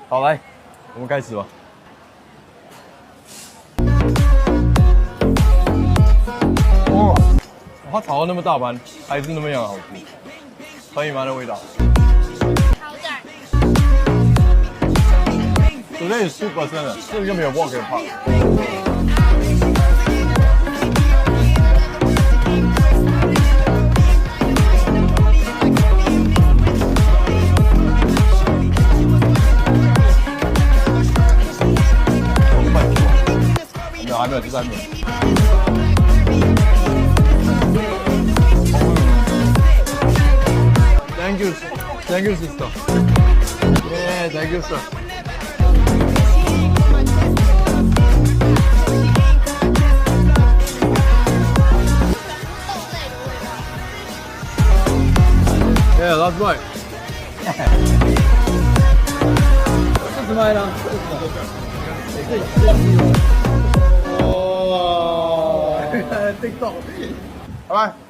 好，来，我们开始吧。哇，它炒到那么大盘，还是那么样好吃，可以吗？这味道？好点。Today is 2%的，这个就没有 pork 泡。还没有第三名。Thank you, thank you, sister. Yeah, thank you, sir. Yeah, that's right. 这是麦呢？哦，TikTok，拜拜。